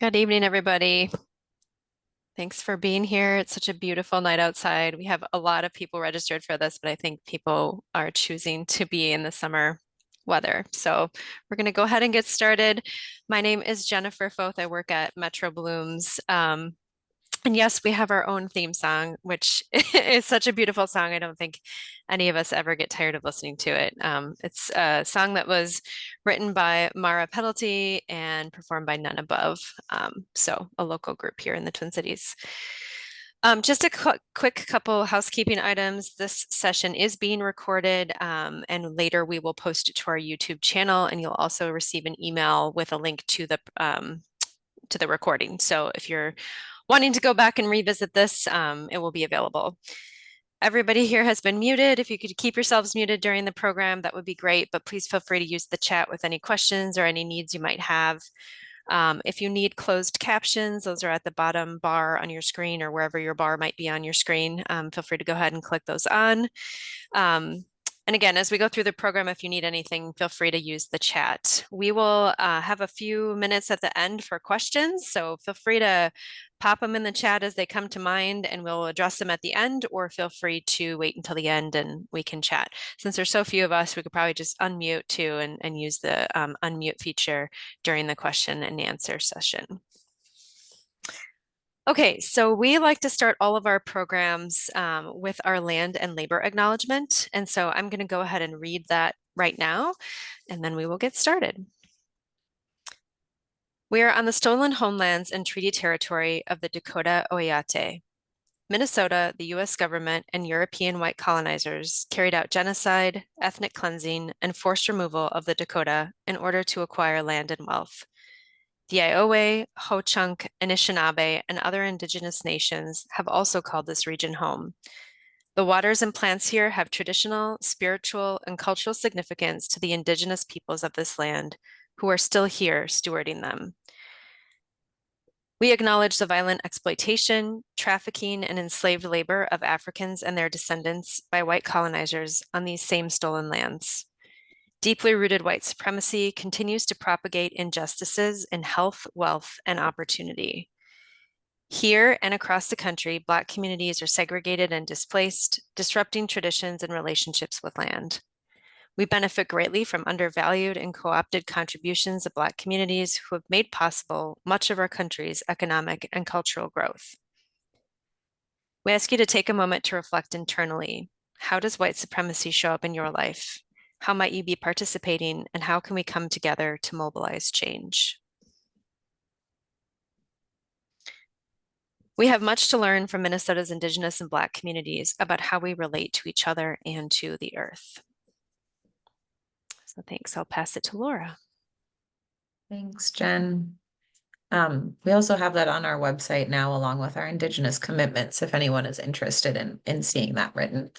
Good evening, everybody. Thanks for being here. It's such a beautiful night outside. We have a lot of people registered for this, but I think people are choosing to be in the summer weather. So we're going to go ahead and get started. My name is Jennifer Foth. I work at Metro Blooms. And yes, we have our own theme song, which is such a beautiful song. I don't think any of us ever get tired of listening to it. It's a song that was written by Mara Peddlety and performed by None Above, so a local group here in the Twin Cities. Just a quick couple housekeeping items. This session is being recorded, and later we will post it to our YouTube channel, and you'll also receive an email with a link to the recording. So if you're wanting to go back and revisit this, it will be available. Everybody here has been muted. If you could keep yourselves muted during the program, that would be great, but please feel free to use the chat with any questions or any needs you might have. If you need closed captions, those are at the bottom bar on your screen or wherever your bar might be on your screen. Feel free to go ahead and click those on. And again, as we go through the program, if you need anything, feel free to use the chat. We will have a few minutes at the end for questions, so feel free to pop them in the chat as they come to mind and we'll address them at the end, or feel free to wait until the end and we can chat. Since there's so few of us, we could probably just unmute too and use the unmute feature during the question and answer session. Okay, so we like to start all of our programs with our land and labor acknowledgement. And so I'm going to go ahead and read that right now, and then we will get started. We are on the stolen homelands and treaty territory of the Dakota Oyate. Minnesota, the US government, and European white colonizers carried out genocide, ethnic cleansing, and forced removal of the Dakota in order to acquire land and wealth. The Iowa, Ho-Chunk, Anishinaabe, and other indigenous nations have also called this region home. The waters and plants here have traditional, spiritual, and cultural significance to the indigenous peoples of this land, who are still here stewarding them. We acknowledge the violent exploitation, trafficking, and enslaved labor of Africans and their descendants by white colonizers on these same stolen lands. Deeply rooted white supremacy continues to propagate injustices in health, wealth, and opportunity. Here and across the country, Black communities are segregated and displaced, disrupting traditions and relationships with land. We benefit greatly from undervalued and co-opted contributions of Black communities who have made possible much of our country's economic and cultural growth. We ask you to take a moment to reflect internally. How does white supremacy show up in your life? How might you be participating, and how can we come together to mobilize change? We have much to learn from Minnesota's Indigenous and Black communities about how we relate to each other and to the earth. So thanks. I'll pass it to Laura. Thanks, Jen. We also have that on our website now, along with our Indigenous commitments, if anyone is interested in seeing that written.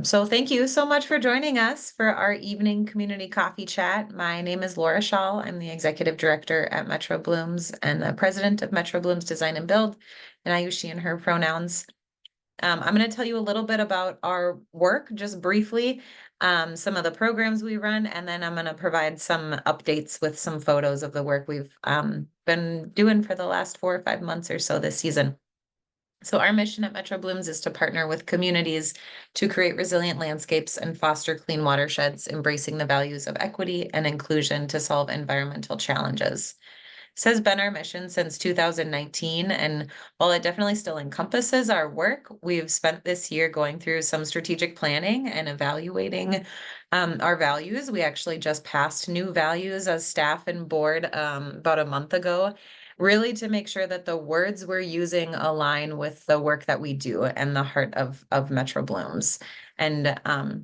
So thank you so much for joining us for our evening community coffee chat. My name is Laura Schall. I'm the executive director at Metro Blooms and the president of Metro Blooms Design and Build, and I use she and her pronouns. I'm going to tell you a little bit about our work, just briefly, some of the programs we run, and then I'm going to provide some updates with some photos of the work we've been doing for the last 4 or 5 months or so this season. So our mission at Metro Blooms is to partner with communities to create resilient landscapes and foster clean watersheds, embracing the values of equity and inclusion to solve environmental challenges. This has been our mission since 2019, and while it definitely still encompasses our work, we've spent this year going through some strategic planning and evaluating our values. We actually just passed new values as staff and board about a month ago, really to make sure that the words we're using align with the work that we do and the heart of Metro Blooms, and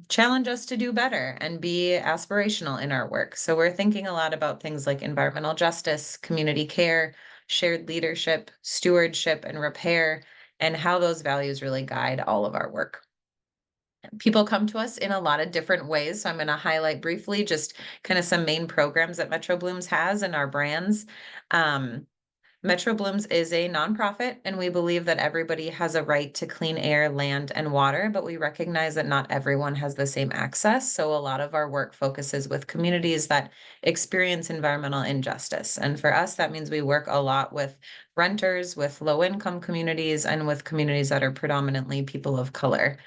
challenge us to do better and be aspirational in our work. So we're thinking a lot about things like environmental justice, community care, shared leadership, stewardship, and repair, and how those values really guide all of our work. People come to us in a lot of different ways. So I'm going to highlight briefly just kind of some main programs that Metro Blooms has and our brands. Metro Blooms is a nonprofit, and we believe that everybody has a right to clean air, land, and water, but we recognize that not everyone has the same access. So a lot of our work focuses with communities that experience environmental injustice. And for us, that means we work a lot with renters, with low-income communities, and with communities that are predominantly people of color.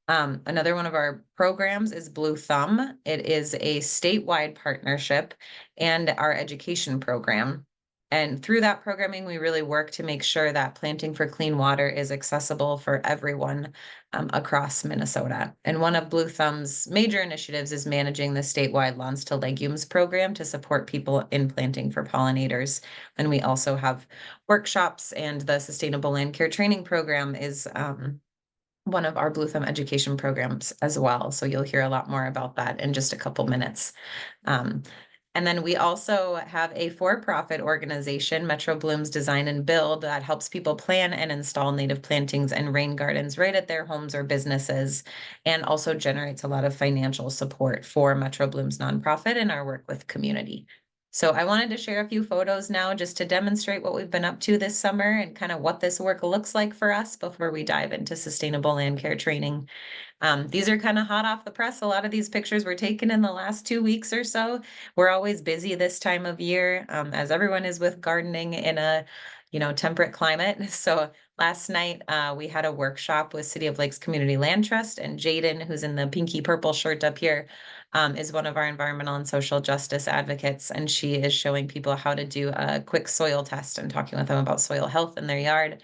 Another one of our programs is Blue Thumb. It is a statewide partnership and our education program. And through that programming, we really work to make sure that planting for clean water is accessible for everyone across Minnesota. And one of Blue Thumb's major initiatives is managing the statewide Lawns to Legumes program to support people in planting for pollinators. And we also have workshops, and the Sustainable Landcare Training program is one of our Blue Thumb education programs as well. So you'll hear a lot more about that in just a couple minutes. Um, and then we also have a for-profit organization, Metro Blooms Design and Build, that helps people plan and install native plantings and rain gardens right at their homes or businesses, and also generates a lot of financial support for Metro Blooms nonprofit and our work with community. So I wanted to share a few photos now just to demonstrate what we've been up to this summer and kind of what this work looks like for us before we dive into sustainable land care training. These are kind of hot off the press. A lot of these pictures were taken in the last 2 weeks or so. We're always busy this time of year, as everyone is with gardening in a, temperate climate. So last night we had a workshop with City of Lakes Community Land Trust, and Jaden, who's in the pinky purple shirt up here, is one of our environmental and social justice advocates, and she is showing people how to do a quick soil test and talking with them about soil health in their yard.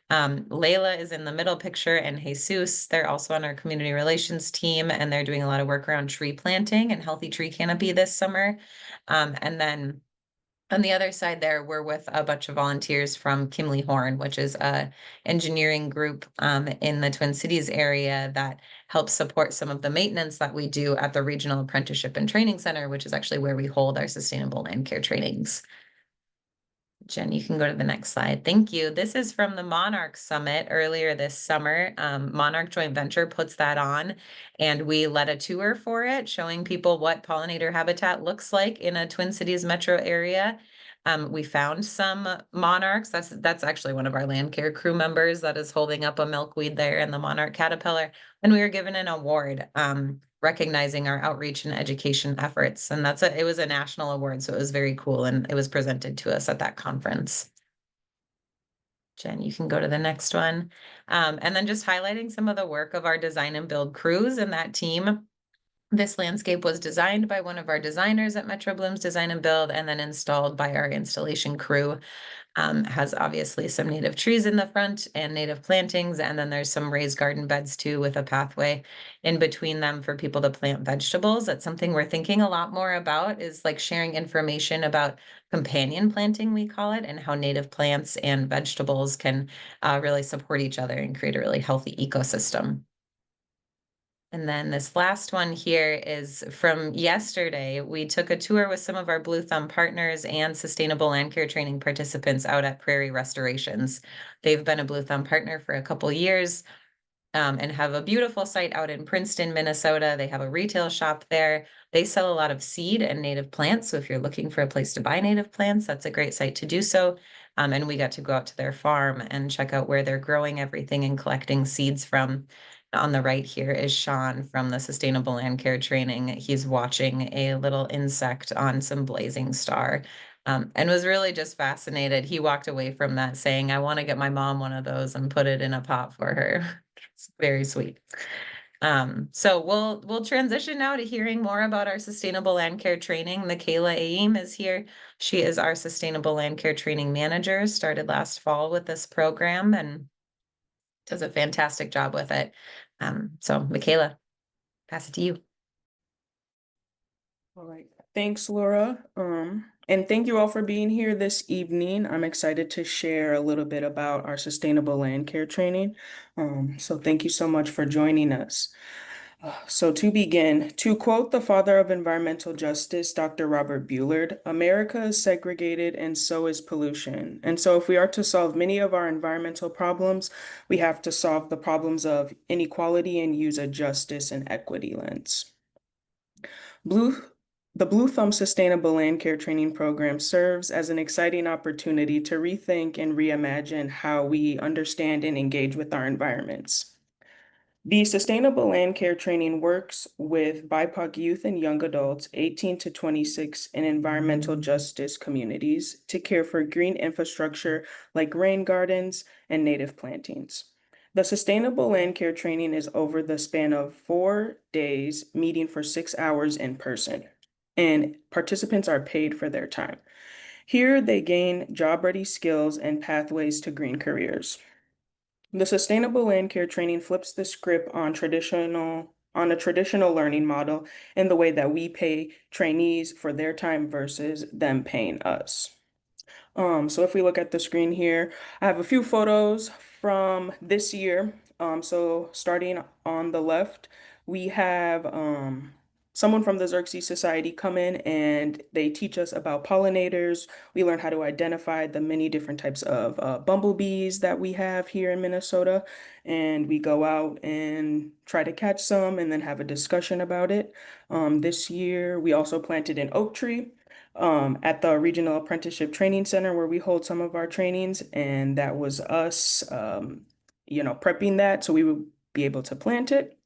Layla is in the middle picture, and Jesus, they're also on our community relations team, and they're doing a lot of work around tree planting and healthy tree canopy this summer. And then on the other side there, we're with a bunch of volunteers from Kimley Horn, which is a engineering group in the Twin Cities area that helps support some of the maintenance that we do at the Regional Apprenticeship and Training Center, which is actually where we hold our sustainable land care trainings. Jen, you can go to the next slide. Thank you. This is from the Monarch Summit earlier this summer. Monarch Joint Venture puts that on, and we led a tour for it, showing people what pollinator habitat looks like in a Twin Cities metro area. We found some monarchs. That's actually one of our land care crew members that is holding up a milkweed there in the monarch caterpillar. And we were given an award recognizing our outreach and education efforts. And it was a national award, so it was very cool. And it was presented to us at that conference. Jen, you can go to the next one. And then just highlighting some of the work of our design and build crews and that team. This landscape was designed by one of our designers at Metro Blooms Design and Build, and then installed by our installation crew. Has obviously some native trees in the front and native plantings, and then there's some raised garden beds too, with a pathway in between them for people to plant vegetables. That's something we're thinking a lot more about, is like sharing information about companion planting, we call it, and how native plants and vegetables can really support each other and create a really healthy ecosystem. And then this last one here is from yesterday. We took a tour with some of our Blue Thumb partners and sustainable land care training participants out at Prairie Restorations. They've been a Blue Thumb partner for a couple years, and have a beautiful site out in Princeton, Minnesota. They have a retail shop there. They sell a lot of seed and native plants. So if you're looking for a place to buy native plants, that's a great site to do so. And we got to go out to their farm and check out where they're growing everything and collecting seeds from. On the right here is Sean from the Sustainable Land Care Training. He's watching a little insect on some blazing star, and was really just fascinated. He walked away from that saying, I want to get my mom one of those and put it in a pot for her. It's very sweet. So we'll transition now to hearing more about our sustainable land care training. Michaela Aim is here. She is our sustainable land care training manager, started last fall with this program and does a fantastic job with it. So Michaela, pass it to you. All right. Thanks, Laura. And thank you all for being here this evening. I'm excited to share a little bit about our sustainable land care training. So thank you so much for joining us. So to begin, to quote the father of environmental justice, Dr. Robert Bullard, America is segregated and so is pollution. And so if we are to solve many of our environmental problems, we have to solve the problems of inequality and use a justice and equity lens. Blue The Blue Thumb Sustainable Land Care Training Program serves as an exciting opportunity to rethink and reimagine how we understand and engage with our environments. The Sustainable Land Care Training works with BIPOC youth and young adults 18 to 26 in environmental justice communities to care for green infrastructure like rain gardens and native plantings. The Sustainable Land Care Training is over the span of 4 days, meeting for 6 hours in person, and participants are paid for their time. Here, they gain job-ready skills and pathways to green careers. The sustainable land care training flips the script on a traditional learning model in the way that we pay trainees for their time versus them paying us. So if we look at the screen here, I have a few photos from this year. So starting on the left, we have someone from the Xerxes Society come in and they teach us about pollinators. We learn how to identify the many different types of bumblebees that we have here in Minnesota. And we go out and try to catch some and then have a discussion about it. This year, we also planted an oak tree at the Regional Apprenticeship Training Center where we hold some of our trainings, and that was us, prepping that so we would be able to plant it.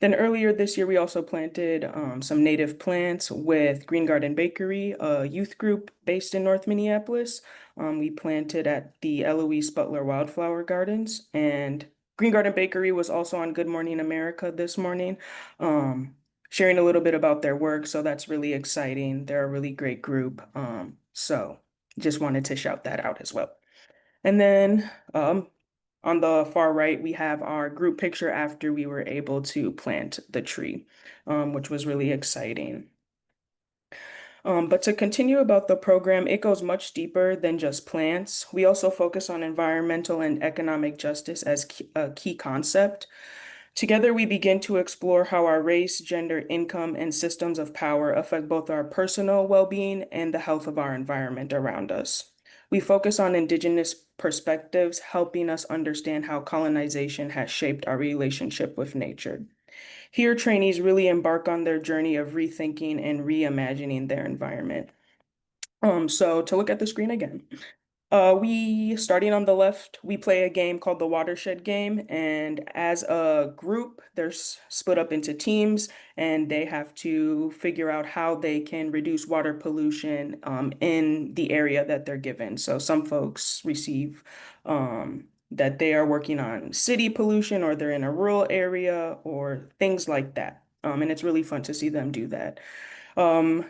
Then earlier this year, we also planted some native plants with Green Garden Bakery, a youth group based in North Minneapolis. We planted at the Eloise Butler Wildflower Gardens, and Green Garden Bakery was also on Good Morning America this morning, sharing a little bit about their work. So that's really exciting. They're a really great group. So just wanted to shout that out as well. And then on the far right, we have our group picture after we were able to plant the tree, which was really exciting. But to continue about the program, it goes much deeper than just plants. We also focus on environmental and economic justice as a key concept. Together, we begin to explore how our race, gender, income, and systems of power affect both our personal well-being and the health of our environment around us. We focus on Indigenous perspectives, helping us understand how colonization has shaped our relationship with nature. Here, trainees really embark on their journey of rethinking and reimagining their environment. So to look at the screen again. We, starting on the left, we play a game called the Watershed Game, and as a group, they're split up into teams, and they have to figure out how they can reduce water pollution in the area that they're given. So some folks receive that they are working on city pollution, or they're in a rural area, or things like that. And it's really fun to see them do that.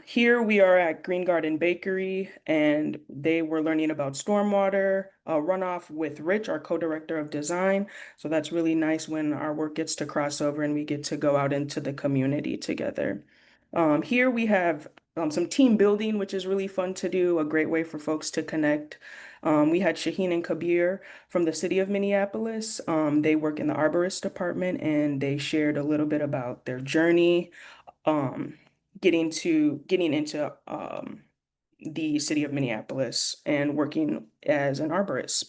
Here we are at Green Garden Bakery, and they were learning about stormwater runoff with Rich, our co-director of design. So that's really nice when our work gets to cross over and we get to go out into the community together. Here we have some team building, which is really fun to do, a great way for folks to connect. We had Shaheen and Kabir from the city of Minneapolis. They work in the arborist department, and they shared a little bit about their journey um, getting into the city of Minneapolis and working as an arborist.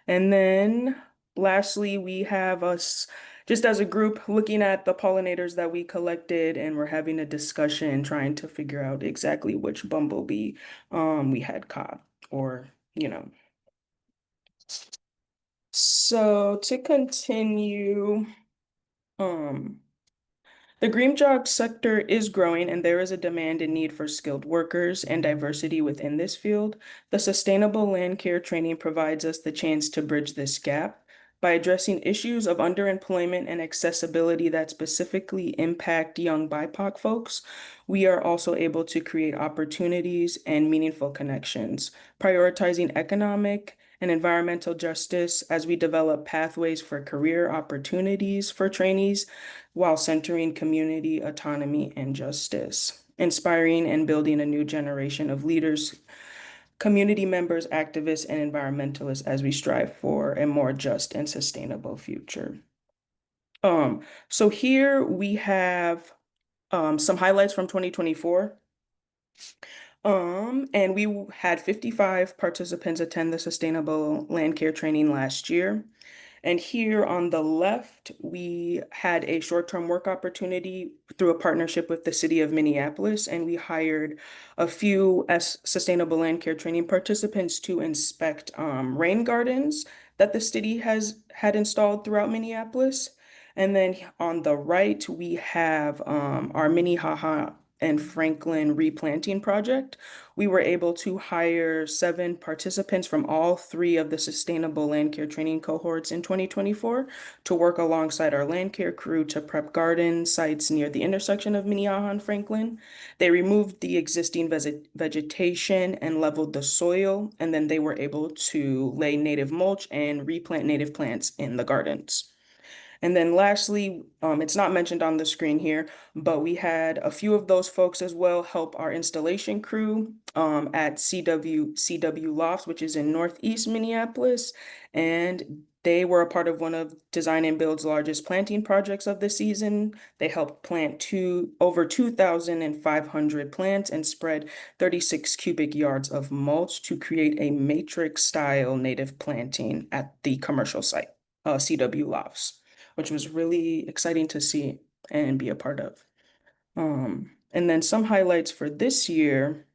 And then lastly, we have us just as a group looking at the pollinators that we collected, and we're having a discussion trying to figure out exactly which bumblebee we had caught, or you know. So to continue, um the green job sector is growing, and there is a demand and need for skilled workers and diversity within this field. The sustainable land care training provides us the chance to bridge this gap. By addressing issues of underemployment and accessibility that specifically impact young BIPOC folks, we are also able to create opportunities and meaningful connections, prioritizing economic and environmental justice as we develop pathways for career opportunities for trainees while centering community autonomy and justice, inspiring and building a new generation of leaders, community members, activists, and environmentalists as we strive for a more just and sustainable future. So here we have some highlights from 2024. And we had 55 participants attend the Sustainable Land Care Training last year. And here on the left, we had a short-term work opportunity through a partnership with the city of Minneapolis, and we hired a few sustainable land care training participants to inspect rain gardens that the city had installed throughout Minneapolis. And then on the right, we have our Minnehaha and Franklin replanting project. We were able to hire 7 participants from all 3 of the sustainable land care training cohorts in 2024 to work alongside our land care crew to prep garden sites near the intersection of Minnehaha and Franklin. They removed the existing vegetation and leveled the soil, and then they were able to lay native mulch and replant native plants in the gardens. And then lastly, it's not mentioned on the screen here, but we had a few of those folks as well help our installation crew at CW Lofts, which is in Northeast Minneapolis. And they were a part of one of Design and Build's largest planting projects of the season. They helped plant over 2,500 plants and spread 36 cubic yards of mulch to create a matrix style native planting at the commercial site, CW Lofts, which was really exciting to see and be a part of. And then some highlights for this year.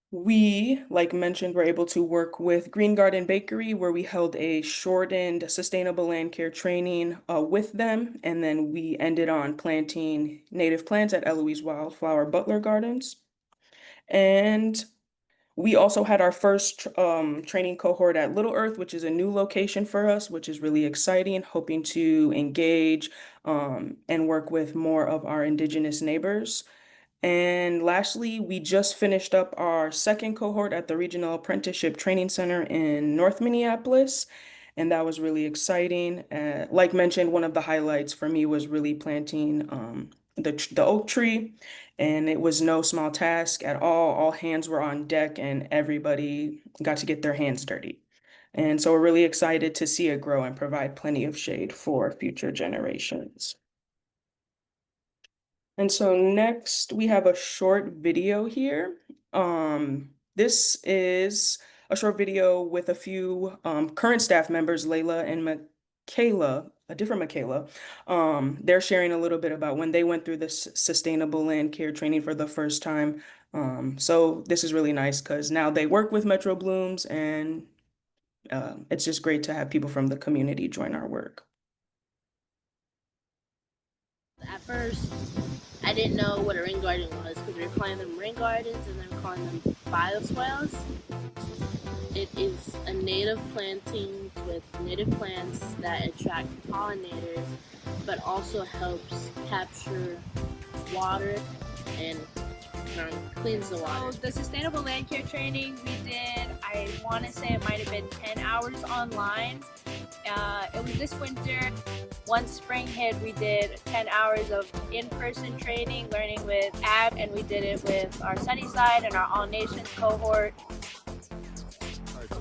We, like mentioned, were able to work with Green Garden Bakery, where we held a shortened sustainable land care training with them. And then we ended on planting native plants at Eloise Wildflower Butler Gardens. And we also had our first training cohort at Little Earth, which is a new location for us, which is really exciting, hoping to engage and work with more of our Indigenous neighbors. And lastly, we just finished up our second cohort at the Regional Apprenticeship Training Center in North Minneapolis, and that was really exciting. Like mentioned, one of the highlights for me was really planting the oak tree, and it was no small task at all. All hands were on deck, and everybody got to get their hands dirty. And so we're really excited to see it grow and provide plenty of shade for future generations. And so next we have a short video here. This is a short video with a few current staff members, Layla and Michaela, a different Michaela. They're sharing a little bit about when they went through this sustainable land care training for the first time. So this is really nice because now they work with Metro Blooms, and it's just great to have people from the community join our work. At first, I didn't know what a rain garden was because we were calling them rain gardens and then calling them bioswales. It is a native planting with native plants that attract pollinators, but also helps capture water and cleans the water. So the sustainable land care training we did, I want to say it might have been 10 hours online. It was this winter. Once spring hit, we did 10 hours of in-person training, learning with AB, and we did it with our Sunnyside and our All Nations cohort.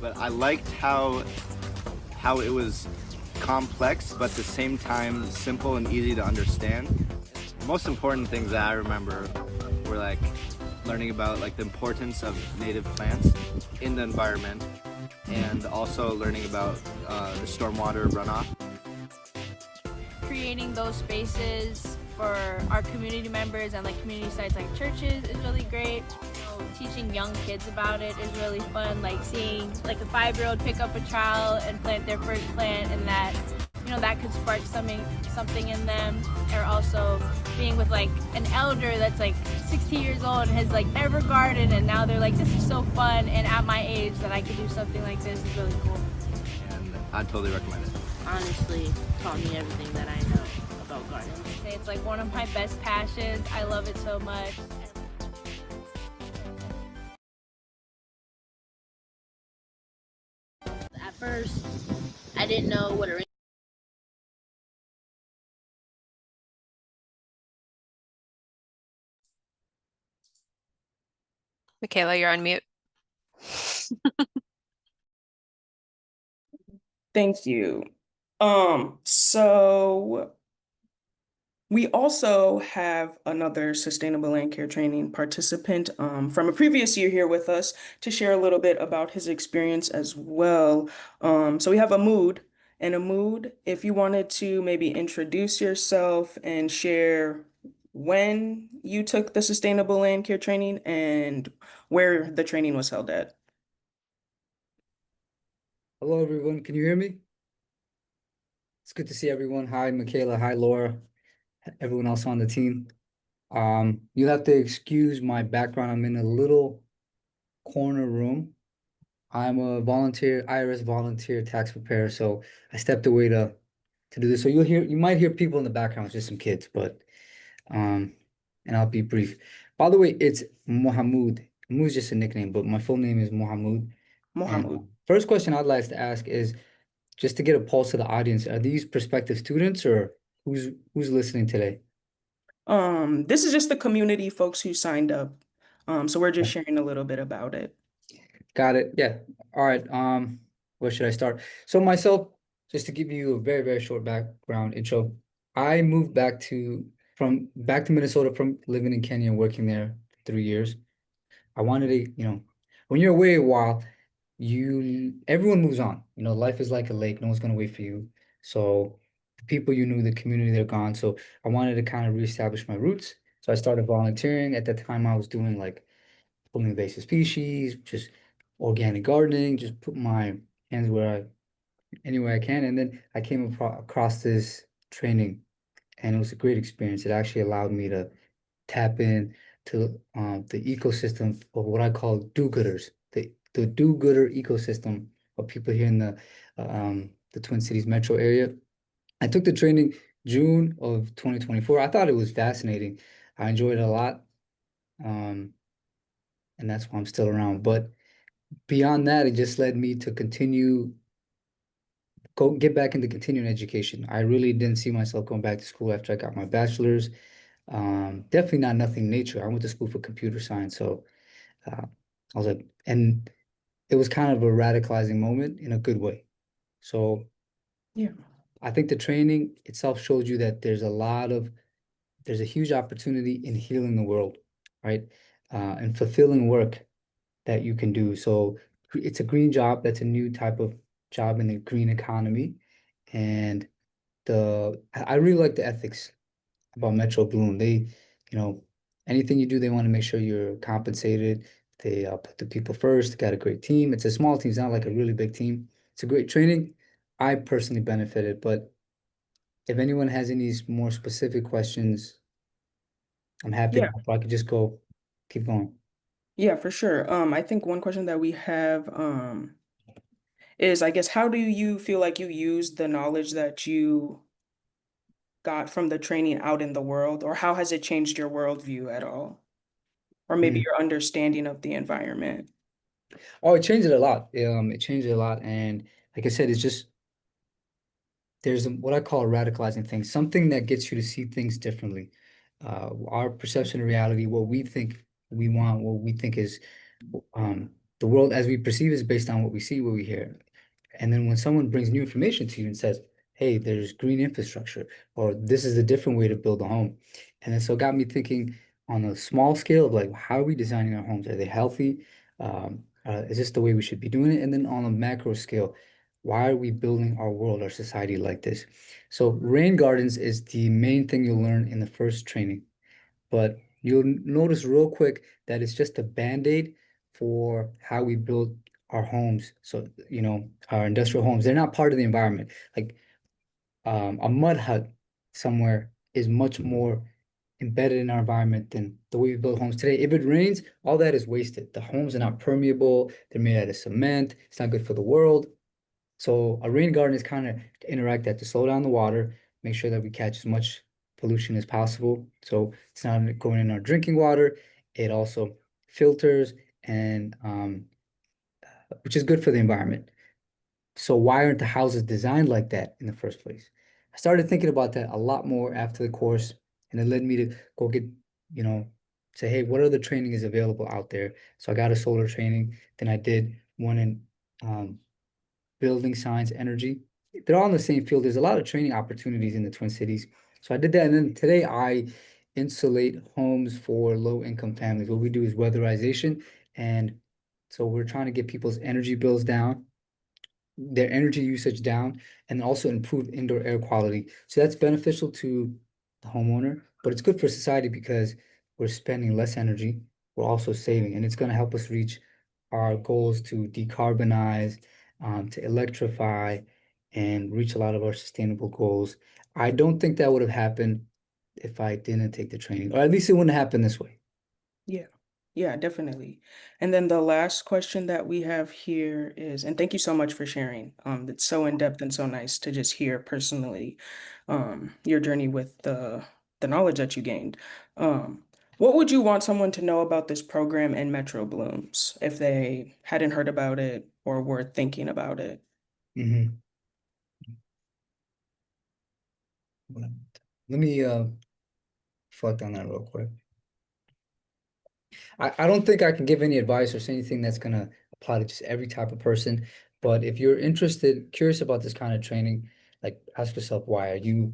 But I liked how it was complex, but at the same time simple and easy to understand. The most important things that I remember were like learning about like the importance of native plants in the environment, and also learning about the stormwater runoff. Creating those spaces for our community members and like community sites like churches is really great. Teaching young kids about it is really fun, like seeing like a 5-year-old pick up a trowel and plant their first plant, and that, you know, that could spark something in them. Or also being with like an elder that's like 60 years old and has like never gardened, and now they're like, this is so fun, and at my age that I could do something like this is really cool. And I'd totally recommend it. Honestly, taught me everything that I know about gardening. It's like one of my best passions. I love it so much. At first, I didn't know what a rain Michaela, you're on mute. Thank you. So We also have another sustainable land care training participant from a previous year here with us to share a little bit about his experience as well. So we have a mood and a mood. If you wanted to maybe introduce yourself and share when you took the sustainable land care training and where the training was held at. Hello, everyone. Can you hear me? It's good to see everyone. Hi, Michaela. Hi, Laura. Everyone else on the team. You'll have to excuse my background. I'm in a little corner room. I'm a volunteer, IRS volunteer tax preparer, so I stepped away to do this. So you might hear people in the background, it's just some kids, but um, and I'll be brief. By the way, it's Mohamud. Mohamud is just a nickname, but my full name is Mohamud. And Mohammed. first question I'd like to ask is just to get a pulse of the audience, are these prospective students or who's listening today? This is just the community folks who signed up. So we're just sharing a little bit about it. Got it. Yeah. All right. Where should I start? So myself, just to give you a very, very short background intro, I moved back to Minnesota from living in Kenya and working there for 3 years. I wanted to, when you're away a while, everyone moves on. Life is like a lake, no one's gonna wait for you. So the people you knew, the community, they're gone. So I wanted to kind of reestablish my roots. So I started volunteering. At that time, I was doing like fully invasive species, just organic gardening, just put my hands anywhere I can. And then I came across this training, and it was a great experience. It actually allowed me to tap in to the ecosystem of what I call do-gooders, the do-gooder ecosystem of people here in the Twin Cities metro area. I took the training June of 2024. I thought it was fascinating. I enjoyed it a lot. Um, and that's why I'm still around. But beyond that, it just led me to get back into continuing education. I really didn't see myself going back to school after I got my bachelor's. Definitely not nothing nature. I went to school for computer science, so I was like, and it was kind of a radicalizing moment in a good way. So Yeah. I think the training itself shows you that there's a huge opportunity in healing the world, right? And fulfilling work that you can do. So it's a green job. That's a new type of job in the green economy. And I really like the ethics about Metro Bloom. You know, anything you do, they want to make sure you're compensated. They put the people first, got a great team. It's a small team, it's not like a really big team. It's a great training. I personally benefited, but if anyone has any more specific questions, I'm happy to Yeah. help. I could just keep going. Yeah, for sure. I think one question that we have is, I guess, how do you feel like you use the knowledge that you got from the training out in the world, or how has it changed your worldview at all? Or maybe Mm. your understanding of the environment? Oh, it changed it a lot. It changed it a lot, and like I said, it's just what I call a radicalizing thing, something that gets you to see things differently. Our perception of reality, what we think we want, what we think is um, the world as we perceive is based on what we see, what we hear. And then when someone brings new information to you and says, hey, there's green infrastructure, or this is a different way to build a home. And then so it got me thinking on a small scale of like, how are we designing our homes? Are they healthy? Is this the way we should be doing it? And then on a macro scale, why are we building our world, our society like this? So rain gardens is the main thing you'll learn in the first training, but you'll notice real quick that it's just a band-aid for how we build our homes. So, our industrial homes, they're not part of the environment. Like a mud hut somewhere is much more embedded in our environment than the way we build homes today. If it rains, all that is wasted. The homes are not permeable, they're made out of cement, it's not good for the world. So a rain garden is kind of to interact that to slow down the water, make sure that we catch as much pollution as possible. So it's not going in our drinking water. It also filters and which is good for the environment. So why aren't the houses designed like that in the first place? I started thinking about that a lot more after the course, and it led me to go you know, say, hey, what other training is available out there? So I got a solar training, then I did one in um, building science, energy. They're all in the same field. There's a lot of training opportunities in the Twin Cities. So I did that, and then today I insulate homes for low-income families. What we do is weatherization, and so we're trying to get people's energy bills down, their energy usage down, and also improve indoor air quality. So that's beneficial to the homeowner, but it's good for society because we're spending less energy. We're also saving, and it's going to help us reach our goals to decarbonize, to electrify, and reach a lot of our sustainable goals. I don't think that would have happened if I didn't take the training, or at least it wouldn't happen this way. Yeah, yeah, definitely. And then the last question that we have here is, and thank you so much for sharing. It's so in depth and so nice to just hear personally, your journey with the knowledge that you gained. Um, what would you want someone to know about this program in Metro Blooms if they hadn't heard about it or were thinking about it? Mhm. Let me reflect on that real quick. I don't think I can give any advice or say anything that's gonna apply to just every type of person. But if you're interested, curious about this kind of training, like ask yourself why. Are you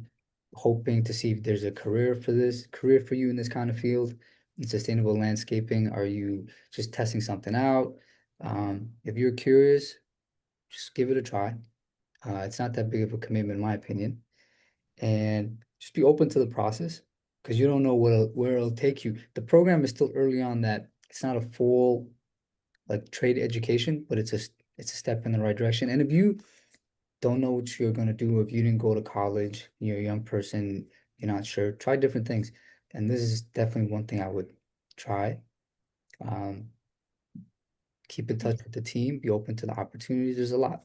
hoping to see if there's a career for you in this kind of field, in sustainable landscaping? Are you just testing something out? If you're curious, just give it a try. It's not that big of a commitment, in my opinion, and just be open to the process because you don't know where it'll take you. The program is still early on that it's not a full like trade education, but it's a step in the right direction. And if you don't know what you're gonna do, if you didn't go to college, you're a young person, you're not sure, try different things. And this is definitely one thing I would try. Um, keep in touch with the team, be open to the opportunities. There's a lot.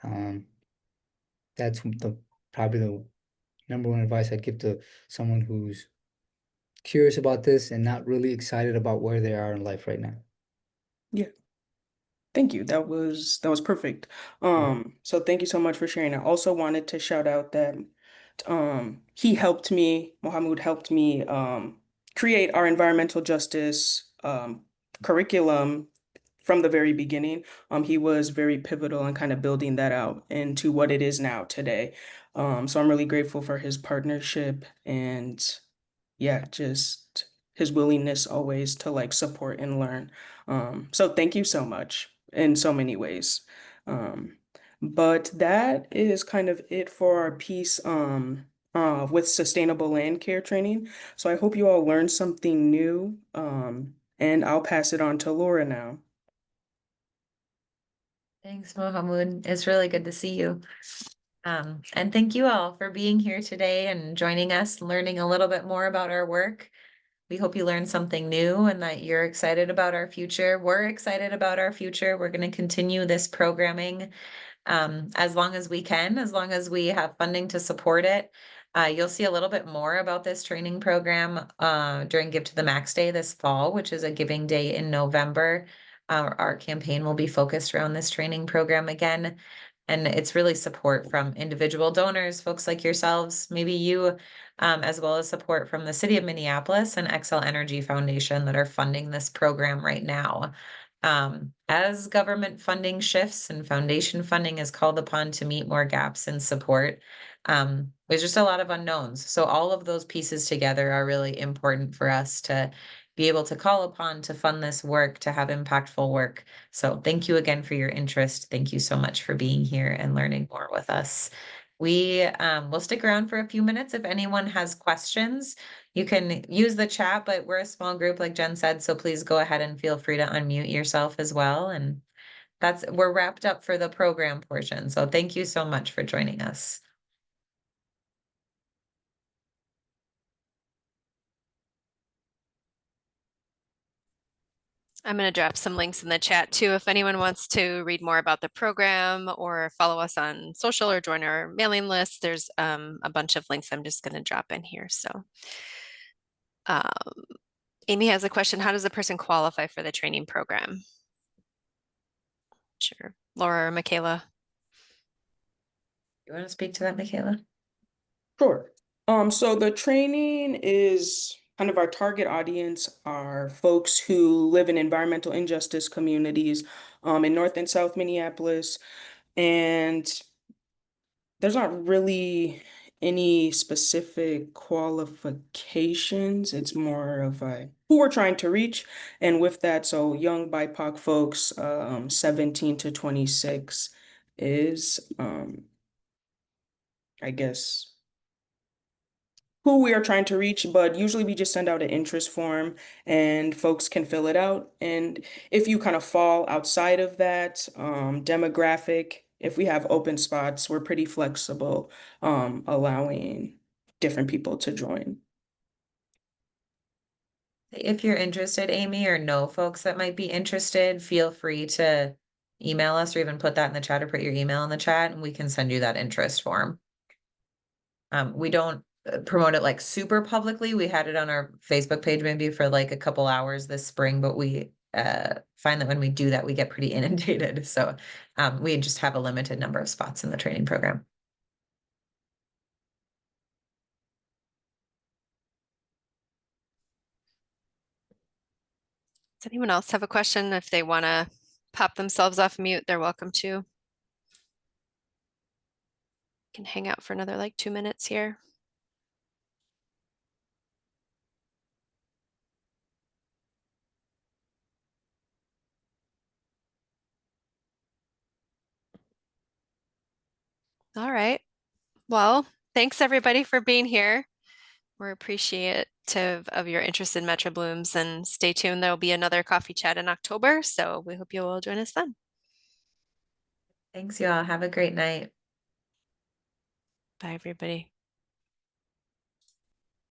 Um, that's the probably the number one advice I'd give to someone who's curious about this and not really excited about where they are in life right now. Yeah. Thank you. That was perfect. So thank you so much for sharing. I also wanted to shout out that Mohammed helped me create our environmental justice curriculum from the very beginning. He was very pivotal in kind of building that out into what it is now today. So I'm really grateful for his partnership and yeah, just his willingness always to like support and learn. So thank you so much in so many ways. Um, but that is kind of it for our piece with sustainable land care training. So I hope you all learned something new. And I'll pass it on to Laura now. Thanks, Mohammed. It's really good to see you. And thank you all for being here today and joining us, learning a little bit more about our work. We hope you learned something new and that you're excited about our future. We're excited about our future. We're going to continue this programming as long as we can, as long as we have funding to support it. You'll see a little bit more about this training program during Give to the Max Day this fall, which is a giving day in November. Our campaign will be focused around this training program again. And it's really support from individual donors, folks like yourselves, maybe you, as well as support from the City of Minneapolis and Xcel Energy Foundation that are funding this program right now. As government funding shifts and foundation funding is called upon to meet more gaps in support, there's just a lot of unknowns. So all of those pieces together are really important for us to be able to call upon to fund this work, to have impactful work. So thank you again for your interest. Thank you so much for being here and learning more with us. We will stick around for a few minutes. If anyone has questions, you can use the chat, but we're a small group, like Jen said, so please go ahead and feel free to unmute yourself as well. And we're wrapped up for the program portion. So thank you so much for joining us. I'm going to drop some links in the chat too. If anyone wants to read more about the program or follow us on social or join our mailing list, there's a bunch of links I'm just going to drop in here. So um, Amy has a question. How does a person qualify for the training program? Sure. Laura or Michaela? You want to speak to that, Michaela? Sure. So the training is kind of our target audience are folks who live in environmental injustice communities in North and South Minneapolis. And there's not really any specific qualifications. It's more of a who we're trying to reach. And with that, so young BIPOC folks, 17 to 26 is, I guess, who we are trying to reach, but usually we just send out an interest form and folks can fill it out. And if you kind of fall outside of that demographic, if we have open spots, we're pretty flexible, allowing different people to join. If you're interested, Amy, or know folks that might be interested, feel free to email us or even put that in the chat or put your email in the chat and we can send you that interest form. We don't promote it like super publicly. We had it on our Facebook page maybe for like a couple hours this spring, but we find that when we do that, we get pretty inundated. So we just have a limited number of spots in the training program. Does anyone else have a question? If they want to pop themselves off mute, they're welcome to. Can hang out for another like 2 minutes here. All right. Well, thanks everybody for being here. We're appreciative of your interest in Metro Blooms, and stay tuned. There will be another coffee chat in October, so we hope you will join us then. Thanks, y'all. Have a great night. Bye, everybody.